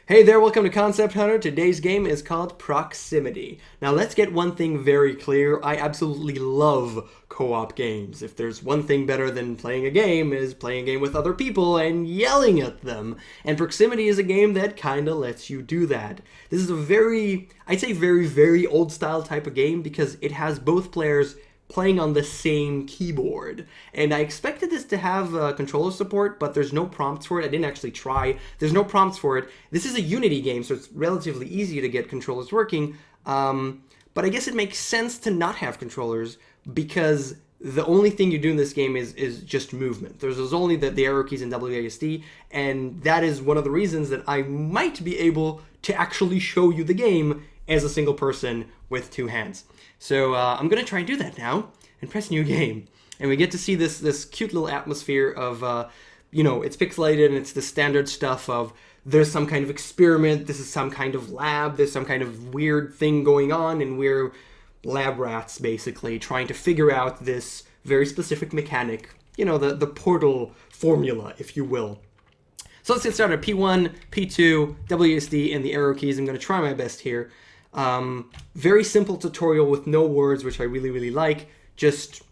Hey there, welcome to Concept Hunter. Today's game is called Proximity. Now let's get one thing very clear. I absolutely love co-op games. If there's one thing better than playing a game is playing a game with other people and yelling at them. And Proximity is a game that kinda lets you do that. This is a I'd say very old style type of game because it has both players playing on the same keyboard. And I expected this to have controller support, but there's no prompts for it. I didn't actually try. There's no prompts for it. This is a Unity game, so it's relatively easy to get controllers working. But I guess it makes sense to not have controllers because the only thing you do in this game is just movement. There's only the arrow keys in WASD, and that is one of the reasons that I might be able to actually show you the game as a single person with two hands. So I'm going to try and do that now and press new game. And we get to see this cute little atmosphere of, it's pixelated and it's the standard stuff of there's some kind of experiment, this is some kind of lab, there's some kind of weird thing going on, and we're lab rats basically trying to figure out this very specific mechanic, the portal formula, if you will. So let's get started. P1, P2, WASD, and the arrow keys. I'm going to try my best here. Very simple tutorial with no words, which I really like. Just,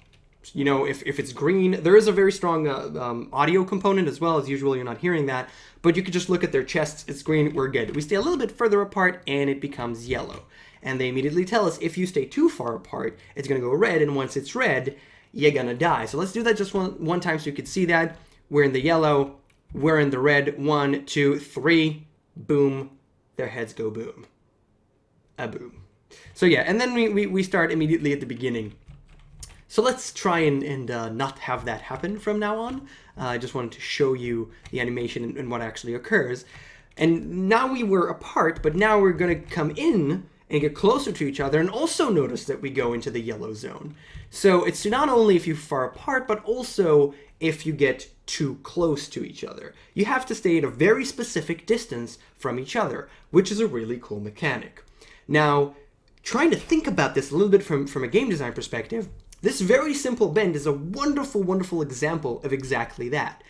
if it's green, there is a very strong audio component as well. As usual, you're not hearing that, but you could just look at their chests. It's green, we're good. We stay a little bit further apart and it becomes yellow. And they immediately tell us if you stay too far apart, it's going to go red, and once it's red, you're going to die. So let's do that just one time so you can see that. We're in the yellow, we're in the red. 1, 2, 3, boom, their heads go boom. A boom. So yeah, and then we start immediately at the beginning. So let's try and not have that happen from now on. I just wanted to show you the animation and what actually occurs. And now we were apart, but now we're going to come in and get closer to each other and also notice that we go into the yellow zone. So it's not only if you're far apart, but also if you get too close to each other. You have to stay at a very specific distance from each other, which is a really cool mechanic. Now, trying to think about this a little bit from a game design perspective, this very simple bend is a wonderful example of exactly that.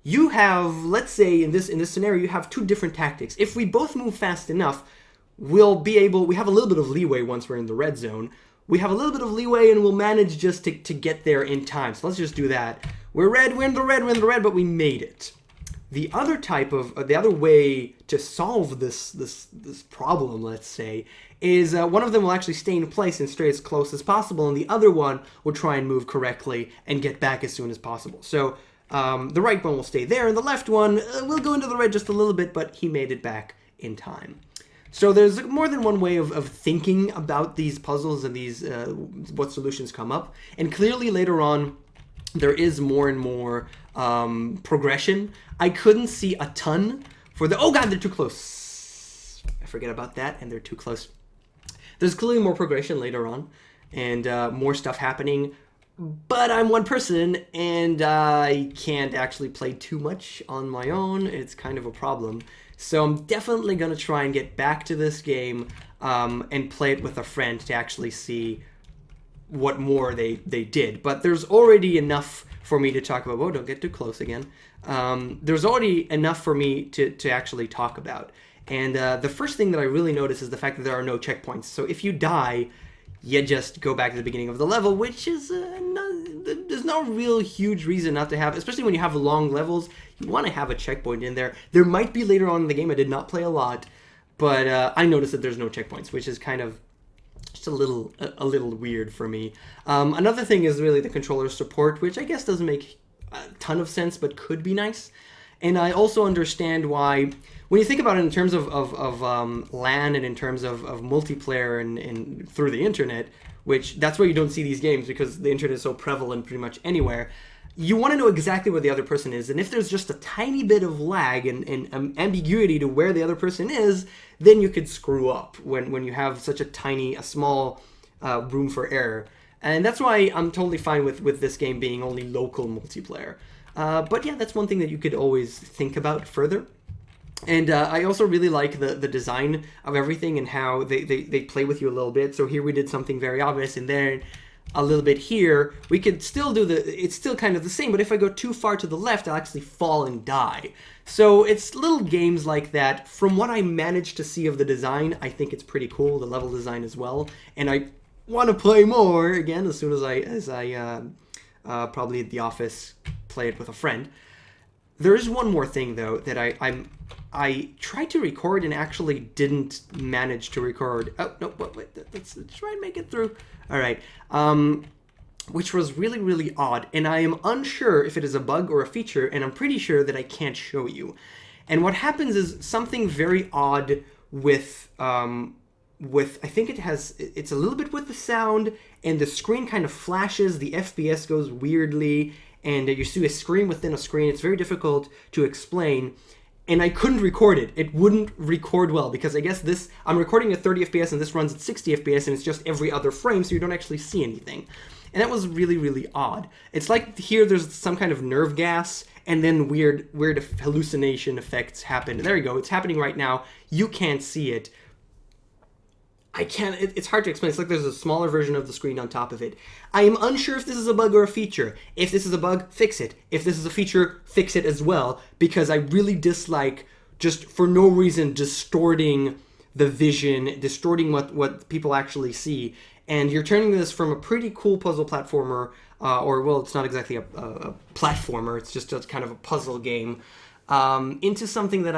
You have, let's say in this scenario, you have two different tactics. If we both move fast enough, we have a little bit of leeway once we're in the red zone. We have a little bit of leeway and we'll manage just to get there in time. So let's just do that. We're in the red, but we made it. The other way to solve this problem, let's say, is one of them will actually stay in place and stay as close as possible, and the other one will try and move correctly and get back as soon as possible. So the right one will stay there, and the left one will go into the red just a little bit, but he made it back in time. So there's more than one way of thinking about these puzzles and these what solutions come up, and clearly later on, there is more and more progression. I couldn't see a ton for oh god, they're too close. I forget about that, and they're too close. There's clearly more progression later on, and more stuff happening, but I'm one person, and I can't actually play too much on my own. It's kind of a problem. So I'm definitely going to try and get back to this game and play it with a friend to actually see what more they did. But there's already enough for me to talk about. Whoa, don't get too close again. There's already enough for me to actually talk about. And the first thing that I really notice is the fact that there are no checkpoints. So if you die, you just go back to the beginning of the level, which is there's no real huge reason not to have, especially when you have long levels. You want to have a checkpoint in there. There might be later on in the game. I did not play a lot, but I noticed that there's no checkpoints, which is kind of just a little weird for me. Another thing is really the controller support, which I guess doesn't make a ton of sense, but could be nice. And I also understand why, when you think about it in terms of LAN and in terms of multiplayer and through the internet, which that's where you don't see these games because the internet is so prevalent pretty much anywhere, you want to know exactly where the other person is. And if there's just a tiny bit of lag and ambiguity to where the other person is, then you could screw up when you have such a small room for error. And that's why I'm totally fine with this game being only local multiplayer. But yeah, that's one thing that you could always think about further. And I also really like the design of everything and how they play with you a little bit. So here we did something very obvious, and then a little bit here, we could still do it's still kind of the same, but if I go too far to the left, I'll actually fall and die. So it's little games like that. From what I managed to see of the design, I think it's pretty cool, the level design as well, and I want to play more again as soon as I probably at the office play it with a friend. There is one more thing though that I tried to record and actually didn't manage to record. Oh no, wait, let's try and make it through. All right, which was really odd, and I am unsure if it is a bug or a feature, and I'm pretty sure that I can't show you. And what happens is something very odd with I think it's a little bit with the sound, and the screen kind of flashes, the FPS goes weirdly, and you see a screen within a screen. It's very difficult to explain, and I couldn't record it. It wouldn't record well, because I guess I'm recording at 30 FPS and this runs at 60 FPS, and it's just every other frame, so you don't actually see anything. And that was really odd. It's like here there's some kind of nerve gas, and then weird hallucination effects happen. There you go, it's happening right now. You can't see it. It's hard to explain. It's like there's a smaller version of the screen on top of it. I am unsure if this is a bug or a feature. If this is a bug, fix it. If this is a feature, fix it as well, because I really dislike, just for no reason, distorting the vision, distorting what people actually see. And you're turning this from a pretty cool puzzle platformer, or, well, it's not exactly a platformer, it's just a kind of a puzzle game, into something that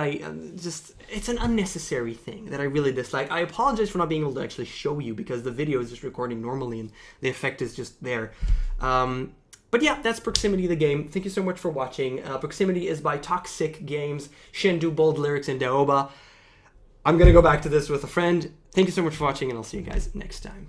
it's an unnecessary thing that I really dislike. I apologize for not being able to actually show you, because the video is just recording normally and the effect is just there. But yeah, that's Proximity the game. Thank you so much for watching. Proximity is by Toxic Games, Shendu, Bold Lyrics, and Daoba. I'm going to go back to this with a friend. Thank you so much for watching, and I'll see you guys next time.